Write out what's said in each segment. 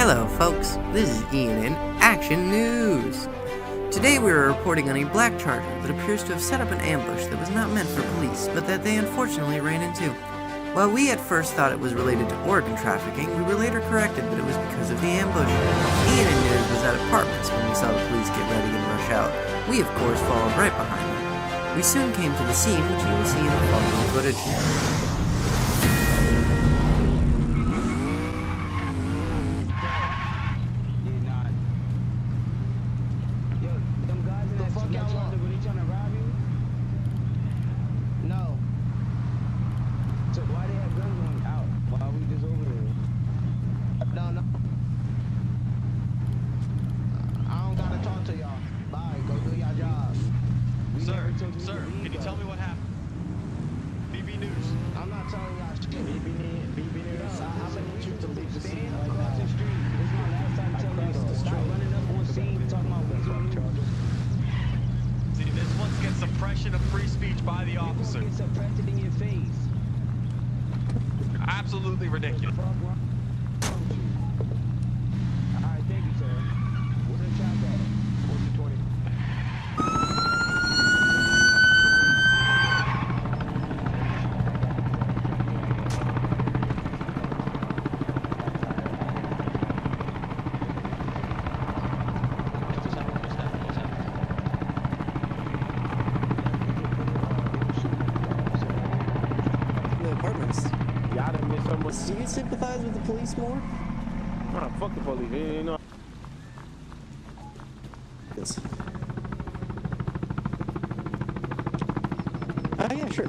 Hello folks, this is ENN Action News. Today we are reporting on a black charger that appears to have set up an ambush that was not meant for police, but that they unfortunately ran into. While we at first thought it was related to organ trafficking, we were later corrected that it was because of the ambush. ENN News was at apartments when we saw the police get ready and rush out. We of course followed right behind them. We soon came to the scene, which you will see in the following footage. Sir, can you tell me what happened? BB News. I'm not telling y'all shit. BB News. I'm gonna need you to leave the scene across the street. This is my last time telling you. Stop running up on scene talking about what's. See, this one gets suppression of free speech by the officer. This one gets suppressed in your face. Absolutely ridiculous. Alright, thank you, sir. Where's the child at? 1420. Do you sympathize with the police more? Nah, fuck the police, you know. Yes. Yeah, sure.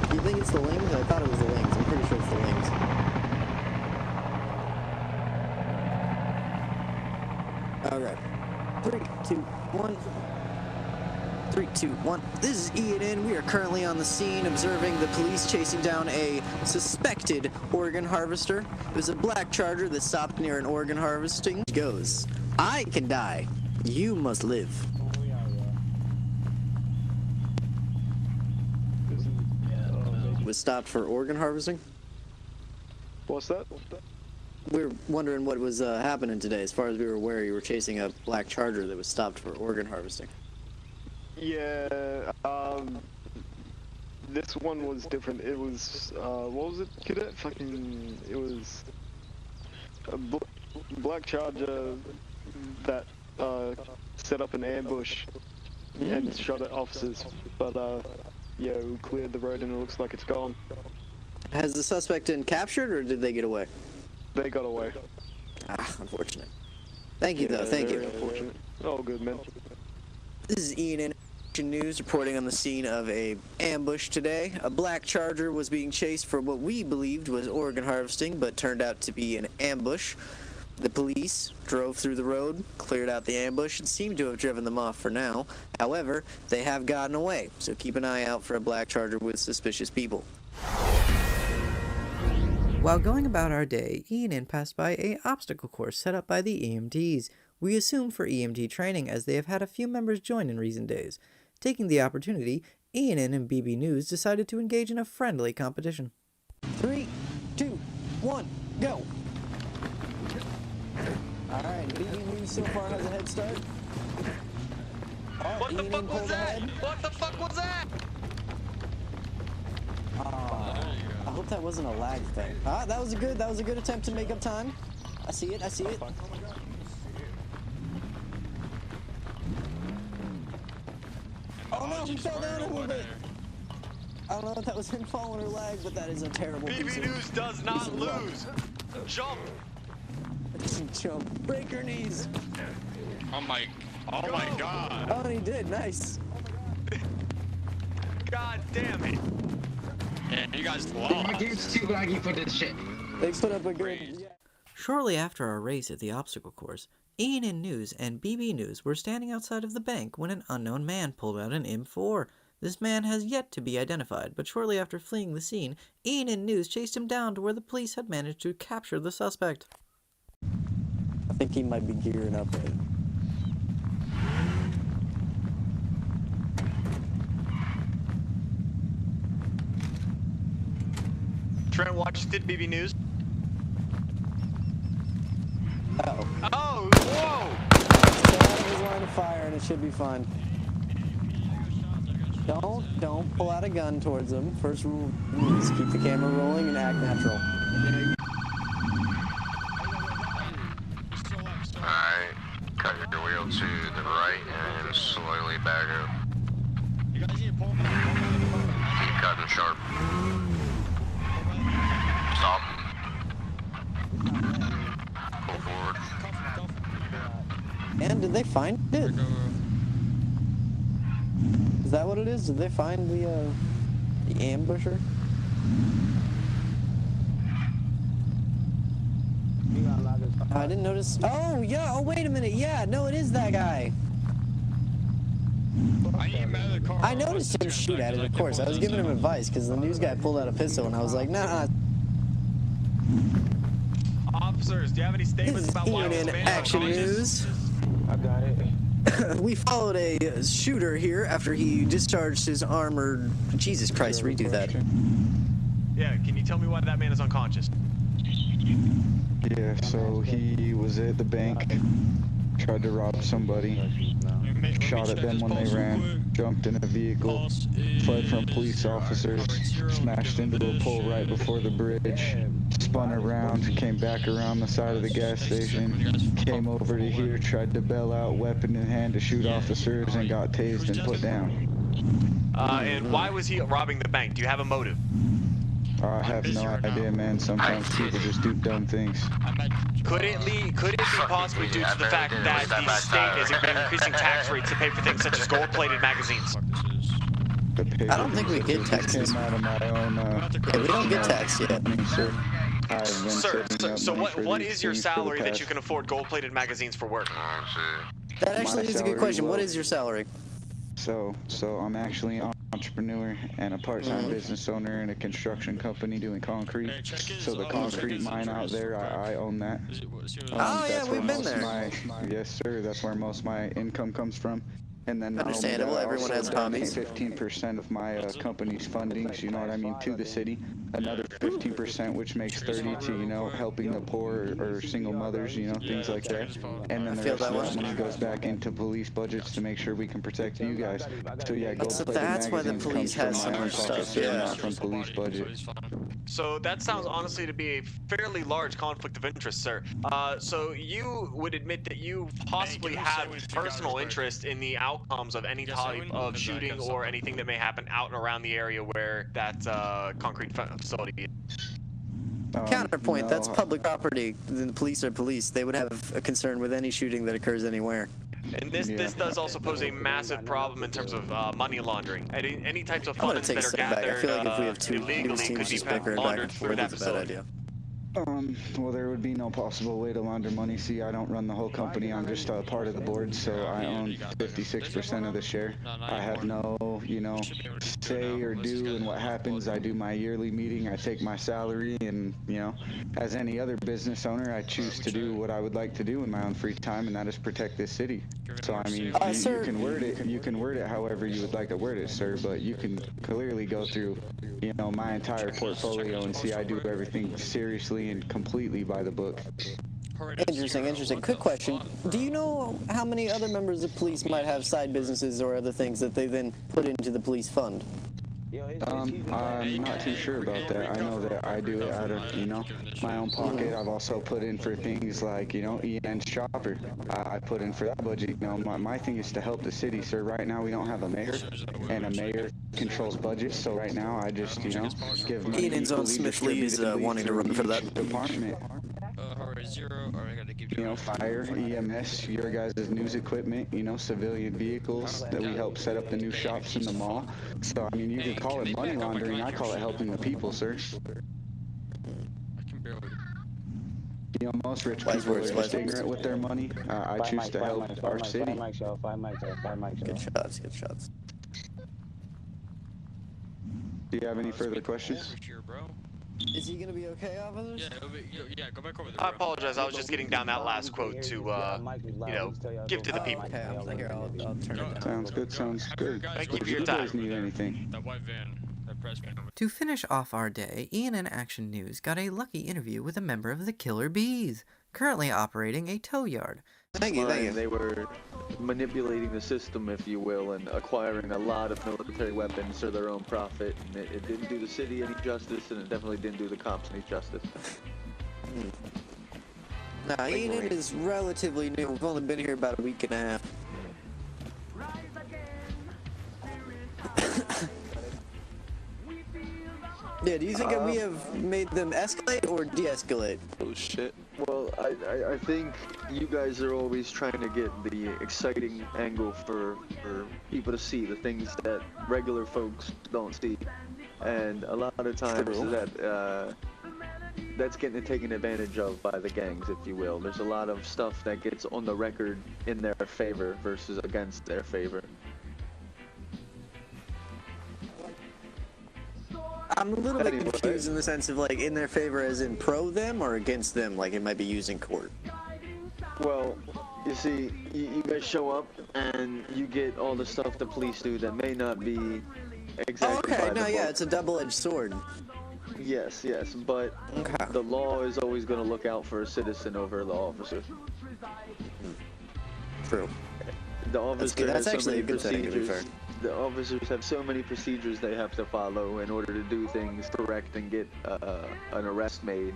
You think it's the Lings? I thought it was the Lings. I'm pretty sure it's the Lings. Alright. 3, 2, 1. 3, 2, 1. This is ENN. We are currently on the scene observing the police chasing down a suspected organ harvester. It was a black charger that stopped near an organ harvesting. It goes, I can die. You must live. Was stopped for organ harvesting? What's that? We were wondering what was happening today. As far as we were aware, you were chasing a black charger that was stopped for organ harvesting. Yeah, this one was different. It was, what was it, Cadet? It was a black charger that, set up an ambush and shot at officers. But, yeah, we cleared the road and it looks like it's gone. Has the suspect been captured or did they get away? They got away. Ah, unfortunate. Thank you, though. Thank you. Unfortunate. All good, man. This is ENN Action News reporting on the scene of a ambush today. A black charger was being chased for what we believed was organ harvesting, but turned out to be an ambush. The police drove through the road, cleared out the ambush, and seemed to have driven them off for now. However, they have gotten away, so keep an eye out for a black charger with suspicious people. While going about our day, ENN passed by an obstacle course set up by the EMTs. We assume for EMT training, as they have had a few members join in recent days. Taking the opportunity, ENN and BB News decided to engage in a friendly competition. 3, 2, 1, go! Alright, BB News so far has a head start. What the fuck was that? What the fuck was that? I hope that wasn't a lag thing. That was a good attempt to make up time. I see it. Oh no, he fell down a little bit. I don't know if that was him falling or lag, but that is a terrible BB News does not lose. Jump. Jump. Break your knees. Oh my god. Oh, and he did. Nice. God damn it. Yeah, you guys lost. My game's too laggy for this shit. They put up a good... Yeah. Shortly after our race at the obstacle course, ENN News and BB News were standing outside of the bank when an unknown man pulled out an M4. This man has yet to be identified, but shortly after fleeing the scene, ENN News chased him down to where the police had managed to capture the suspect. I think he might be gearing up. Trent Washington, BB News. Oh, whoa! Stay out of his line of fire and it should be fine. Don't pull out a gun towards him. First rule is keep the camera rolling and act natural. Alright, cut your wheel to the right and slowly back up. Keep cutting sharp. Stop. Pull forward. And did they find it? Is that what it is? Did they find the ambusher? I didn't notice. Oh, yeah. Oh, wait a minute. Yeah, no, it is that guy. I noticed him shoot at it, of course. I was giving him advice because the news guy pulled out a pistol and I was like, nah. Officers, do you have any statements about why this ENN man Action unconscious? News. I got it. We followed a shooter here after he discharged his armored. Jesus Christ, redo that. Yeah, can you tell me why that man is unconscious? Yeah, so he was at the bank, tried to rob somebody, shot at them when they ran, jumped in a vehicle, fled from police officers, smashed into a pole right before the bridge, spun around, came back around the side of the gas station, came over to here, tried to bail out, weapon in hand to shoot officers, and got tased and put down. And why was he robbing the bank? Do you have a motive? I have no idea, man. Sometimes people just do dumb things. Could it be possibly due to the fact that the state is increasing tax rates to pay for things such as gold-plated magazines? I don't think we get taxes. Came out of my own, Yeah, we don't get taxed yet. Sir, So what is your salary that you can afford gold-plated magazines for work? That actually is a good question. What is your salary? So I'm actually an entrepreneur and a part-time business owner in a construction company doing concrete. So the concrete mine out there, I own that. Oh yeah, we've been there. Yes, sir. That's where most of my income comes from. And then Understandable, everyone has hobbies. 15% of my company's fundings, you know what I mean, to the city. Another 15%, which makes 30 to, you know, helping the poor or single mothers, you know, things like that. And then the rest of that money goes back into police budgets to make sure we can protect you guys. So yeah, That's why the police has so much stuff, yeah. Not from police budget. So that sounds honestly to be a fairly large conflict of interest, sir. So you would admit that you possibly have personal interest in the outcomes of any type of shooting or anything that may happen out and around the area where that concrete facility is. Counterpoint, no. that's public property. The police are police. They would have a concern with any shooting that occurs anywhere. And this does also pose a massive problem in terms of money laundering. Any types of I'm gonna funds take a that are step back. I feel like if we have gathered two illegally news could teams be just bickering back laundered and through forth, that it's a bad facility. idea. Well, there would be no possible way to launder money. See, I don't run the whole company. I'm just a part of the board, so I own 56% of the share. I have no, you know, say or do in what happens. I do my yearly meeting. I take my salary, and you know, as any other business owner, I choose to do what I would like to do in my own free time, and that is protect this city. So I mean, you can word it. You can word it however you would like to word it, sir. But you can clearly go through, you know, my entire portfolio and see I do everything seriously and completely by the book. Interesting. Quick question. Do you know how many other members of police might have side businesses or other things that they then put into the police fund? I'm not too sure about that. I know that I do it out of, you know, my own pocket. I've also put in for things like, you know, ENN Shopper. I put in for that budget. You know, my thing is to help the city, sir. Right now we don't have a mayor, and a mayor controls budgets. So right now I just, you know, give money ENN's own Smith Lee is wanting to run for that department. You know, fire, EMS, your guys' news equipment, you know, civilian vehicles that we help set up the new shops in the mall. So, I mean, you can call it money laundering. I call it helping the people, sir. You know, most rich people are just ignorant with their money. I choose to help our city. Good shots. Do you have any further questions? Is he gonna be okay, officers? Yeah, go back over there. I apologize. I was just getting down that last quote to, you know, give to the people. Okay, I'll turn it down. Sounds good. Thank you for your If you time. guys need anything. That white van, that To finish off our day, ENN Action News got a lucky interview with a member of the Killer Bees, currently operating a tow yard. Thank you. They were manipulating the system, if you will, and acquiring a lot of military weapons for their own profit. And it didn't do the city any justice, and it definitely didn't do the cops any justice. Nah, ENN is relatively new. We've only been here about a week and a half. Yeah, do you think that we have made them escalate or de-escalate? Oh shit. Well, I think you guys are always trying to get the exciting angle for people to see, the things that regular folks don't see. And a lot of times that's getting taken advantage of by the gangs, if you will. There's a lot of stuff that gets on the record in their favor versus against their favor. I'm a little bit confused in the sense of, like, in their favor as in pro them or against them, like it might be used in court. Well, you see, you guys show up and you get all the stuff the police do that may not be exactly by the book. It's a double-edged sword. Yes, but the law is always going to look out for a citizen over the officer. True. The officer That's has so actually many a good thing, to be procedures. fair. The officers have so many procedures they have to follow in order to do things correct and get an arrest made.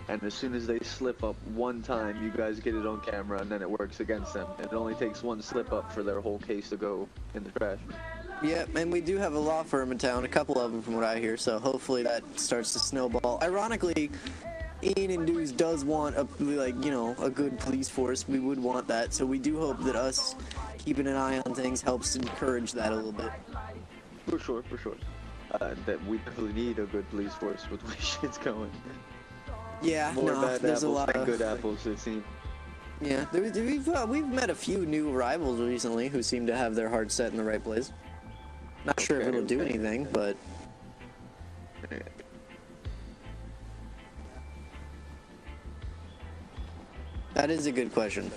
And as soon as they slip up one time, you guys get it on camera, and then it works against them. It only takes one slip up for their whole case to go in the trash. Yeah, and we do have a law firm in town, a couple of them from what I hear, so hopefully that starts to snowball. Ironically, ENN News does want a good police force. We would want that, so we do hope that us keeping an eye on things helps encourage that a little bit. For sure. That we definitely need a good police force with the way shit's going. Yeah, More bad there's a apples lot than of good apples, it seems. Yeah, we've met a few new rivals recently who seem to have their heart set in the right place. Not sure if it'll do anything, but that is a good question.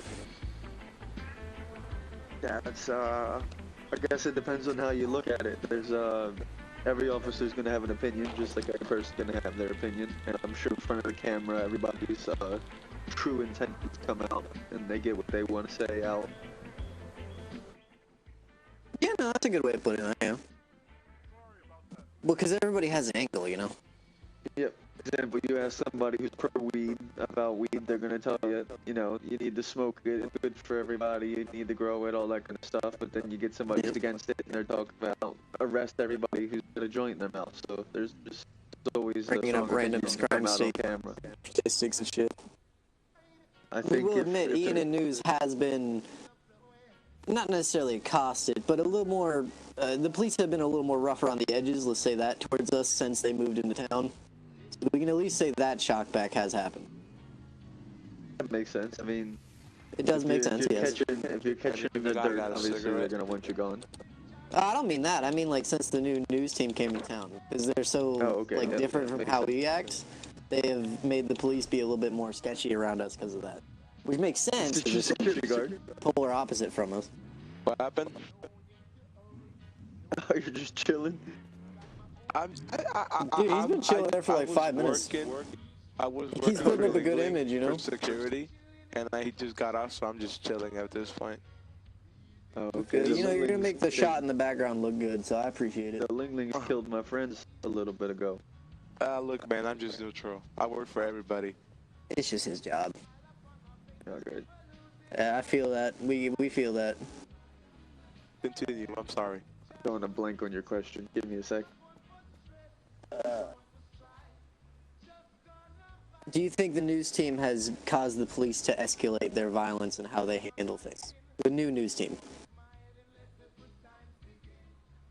Yeah, it's I guess it depends on how you look at it. There's every officer's gonna have an opinion, just like every person's gonna have their opinion. And I'm sure in front of the camera, everybody's true intentions come out, and they get what they want to say out. Yeah, no, that's a good way of putting it. Yeah. Well, because everybody has an angle, you know. Yep. For example, you ask somebody who's pro-weed about weed, they're gonna tell you, you need to smoke it, it's good for everybody, you need to grow it, all that kind of stuff. But then you get somebody who's against it, and they're talking about arrest everybody who's got a joint in their mouth. So there's just always bringing up random crime statistics and shit. I think we will admit, ENN News has been not necessarily accosted, but a little more. The police have been a little more rough around the edges, let's say that, towards us since they moved into town. So we can at least say that shockback has happened. That makes sense. I mean, it does make sense. Yes. If you're catching the dirt, obviously they're gonna want you gone. I don't mean that. I mean like since the new news team came to town, because they're so different from how we act. They have made the police be a little bit more sketchy around us because of that. Which makes sense. It's a security guard. Polar opposite from us. What happened? Oh, you're just chilling? Dude, he's been chilling there for like 5 minutes. I was working. He's putting up a good image, you know? For security, and he just got off, so I'm just chilling at this point. Oh, okay. You know, you're gonna make the shot in the background look good, so I appreciate it. The Linglings killed my friends a little bit ago. Look, man, I'm just neutral. I work for everybody. It's just his job. Okay. Yeah, I feel that. We feel that. Continue. I'm sorry. Going a blank on your question. Give me a sec. Do you think the news team has caused the police to escalate their violence and how they handle things? The new news team.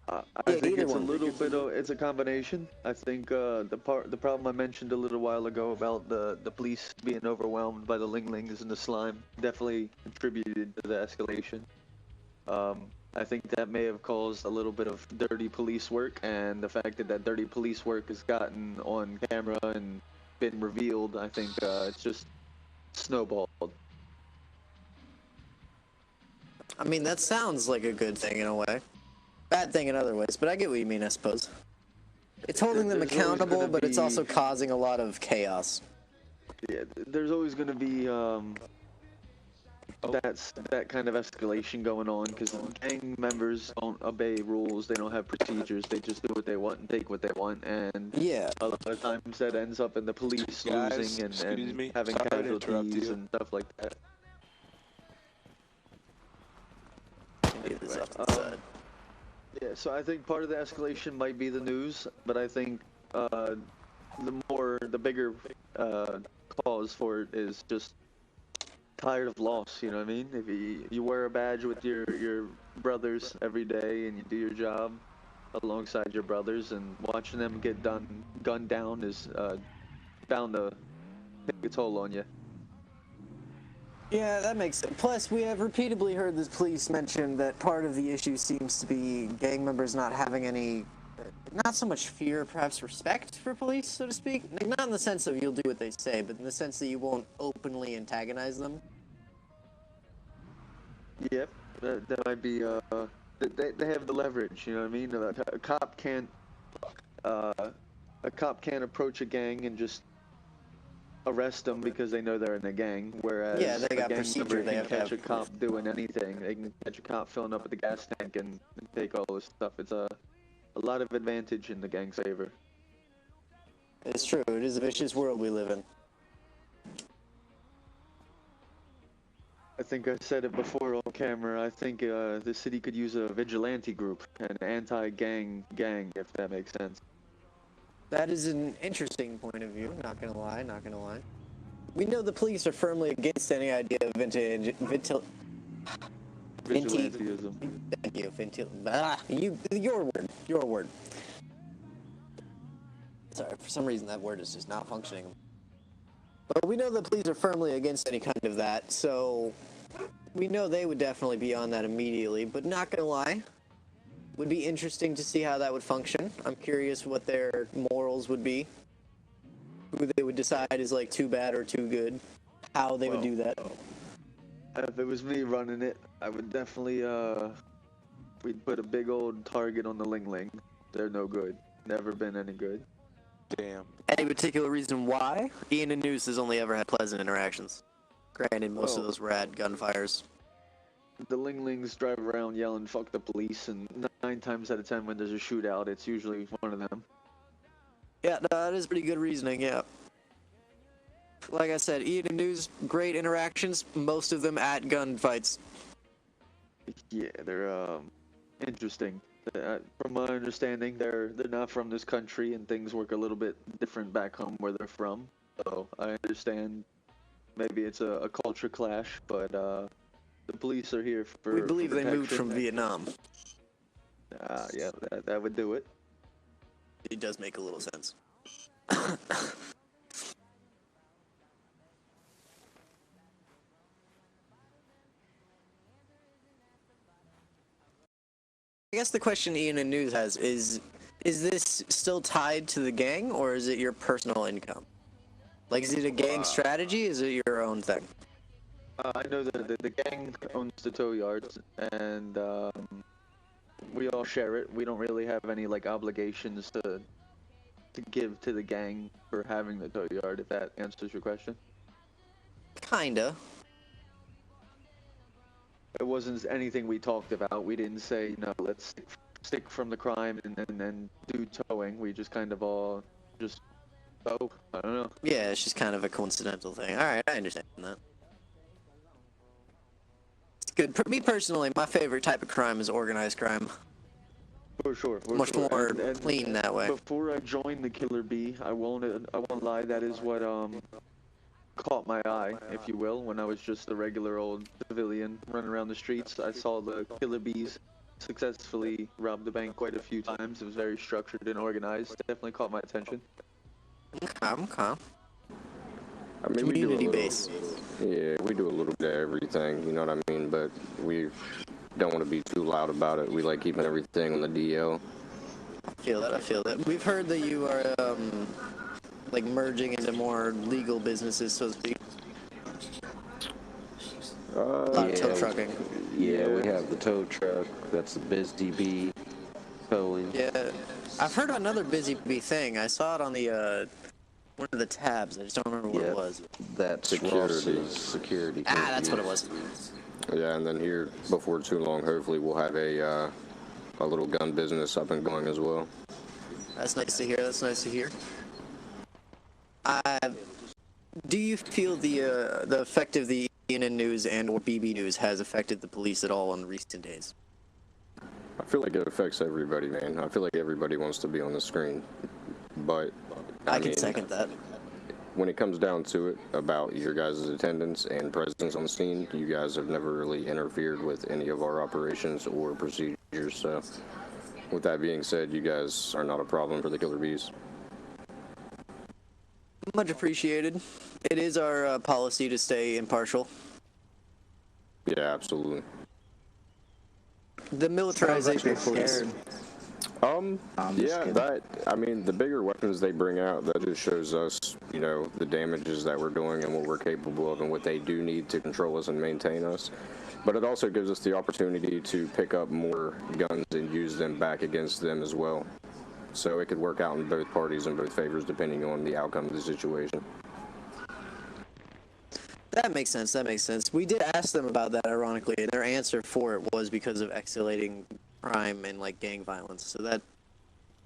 I think it's a little bit of, it's a combination. I think the problem I mentioned a little while ago about the police being overwhelmed by the Linglings and the slime definitely contributed to the escalation. I think that may have caused a little bit of dirty police work, and the fact that that dirty police work has gotten on camera and been revealed, I think it's just snowballed. I mean, that sounds like a good thing in a way. Bad thing in other ways, but I get what you mean, I suppose. It's holding them There's always accountable, gonna but it's be- also causing a lot of chaos. Yeah, there's always going to be that kind of escalation going on because gang members don't obey rules. They don't have procedures. They just do what they want and take what they want. And Yeah. a lot of times that ends up in the police Guys, losing excuse and me. having Sorry to interrupt casualties you. and stuff like that. Leave this off to the side. Yeah, so I think part of the escalation might be the news, but I think the bigger cause for it is just tired of loss. You know what I mean? If you wear a badge with your brothers every day and you do your job alongside your brothers, and watching them get gunned down is bound to take a toll on you. Yeah, that makes sense. Plus, we have repeatedly heard the police mention that part of the issue seems to be gang members not having any, not so much fear, perhaps respect for police, so to speak. Like, not in the sense of you'll do what they say, but in the sense that you won't openly antagonize them. Yep, that might be. They have the leverage. You know what I mean? A cop can't approach a gang and just arrest them because they know they're in a gang. Whereas Yeah, they got a gang procedure, member they can have to catch have a cop doing anything. They can catch a cop filling up at the gas tank and take all this stuff. It's a lot of advantage in the gang's favor. It's true. It is a vicious world we live in. I think I said it before on camera. I think the city could use a vigilante group, an anti-gang gang, if that makes sense. That is an interesting point of view, not gonna lie, not gonna lie. We know the police are firmly against any idea of Vigilantism. Thank you, your word. Sorry, for some reason that word is just not functioning. But we know the police are firmly against any kind of that, so we know they would definitely be on that immediately, but not gonna lie. Would be interesting to see how that would function. I'm curious what their morals would be. Who they would decide is like too bad or too good. How they would do that. If it was me running it, I would definitely, we'd put a big old target on the Ling Ling. They're no good. Never been any good. Damn. Any particular reason why? ENN News has only ever had pleasant interactions. Granted, most of Well, those were at gunfires. The Ling Lings drive around yelling "fuck the police," and 9 times out of 10 when there's a shootout, it's usually one of them. Yeah, no, that is pretty good reasoning, yeah. Like I said, ENN News, great interactions, most of them at gunfights. Yeah, they're interesting. From my understanding, they're not from this country, and things work a little bit different back home where they're from. So I understand maybe it's a culture clash, but the police are here for. We believe they moved protection. from Vietnam. Yeah, that would do it. It does make a little sense. I guess the question ENN News has is this still tied to the gang, or is it your personal income? Like, is it a gang strategy, is it your own thing? I know that the gang owns the tow yards, and we all share it. We don't really have any like obligations to give to the gang for having the tow yard, if that answers your question. Kinda. It wasn't anything we talked about. We didn't say, no, let's stick from the crime and then do towing. We just kind of all just, I don't know. Yeah, it's just kind of a coincidental thing. Alright, I understand that. It's good. For me personally, my favorite type of crime is organized crime. For sure. Much more clean that way. Before I joined the Killer Bee, I won't lie, that is what caught my eye, if you will, when I was just a regular old civilian running around the streets. I saw the Killer Bees successfully rob the bank quite a few times. It was very structured and organized. Definitely caught my attention. Okay. I mean, we do Community a little, base. yeah, we do a little bit of everything, you know what I mean? But we don't want to be too loud about it. We like keeping everything on the DL. I feel that. We've heard that you are, like, merging into more legal businesses, so to speak. A lot of tow trucking. Yeah, we have the tow truck. That's the BizDB. Totally. Yeah, I've heard of another busy bee thing. I saw it on the one of the tabs. I just don't remember what it was. That's Security. Ah, that's what it was. Yeah, and then here, before too long, hopefully we'll have a little gun business up and going as well. That's nice to hear. That's nice to hear. Do you feel the effect of the ENN News and or BB News has affected the police at all in recent days? I feel like it affects everybody, man. I feel like everybody wants to be on the screen, but I can second that. When it comes down to it, about your guys' attendance and presence on the scene, you guys have never really interfered with any of our operations or procedures. So, with that being said, you guys are not a problem for the Killer Bees. Much appreciated. It is our policy to stay impartial. Yeah, absolutely. The militarization of police. I mean, the bigger weapons they bring out, that just shows us, you know, the damages that we're doing and what we're capable of and what they do need to control us and maintain us. But it also gives us the opportunity to pick up more guns and use them back against them as well. So it could work out in both parties and both favors depending on the outcome of the situation. That makes sense. That makes sense. We did ask them about that, ironically, and their answer for it was because of escalating crime and like gang violence. So that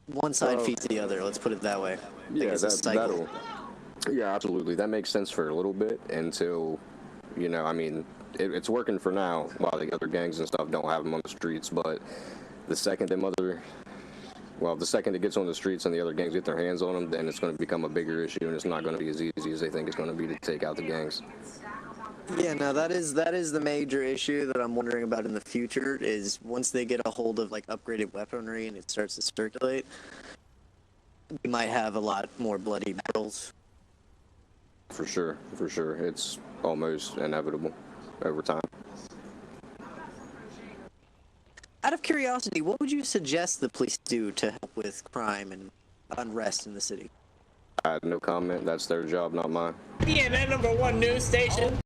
one side feeds the other. Let's put it that way. Yeah, yeah, absolutely. That makes sense for a little bit until, you know, I mean, it's working for now while the other gangs and stuff don't have them on the streets. But the second the second it gets on the streets and the other gangs get their hands on them, then it's going to become a bigger issue, and it's not going to be as easy as they think it's going to be to take out the gangs. Yeah, no, that is the major issue that I'm wondering about in the future, is once they get a hold of like upgraded weaponry and it starts to circulate, we might have a lot more bloody battles. For sure. It's almost inevitable over time. Out of curiosity, what would you suggest the police do to help with crime and unrest in the city? I have no comment. That's their job, not mine. ENN #1 news station.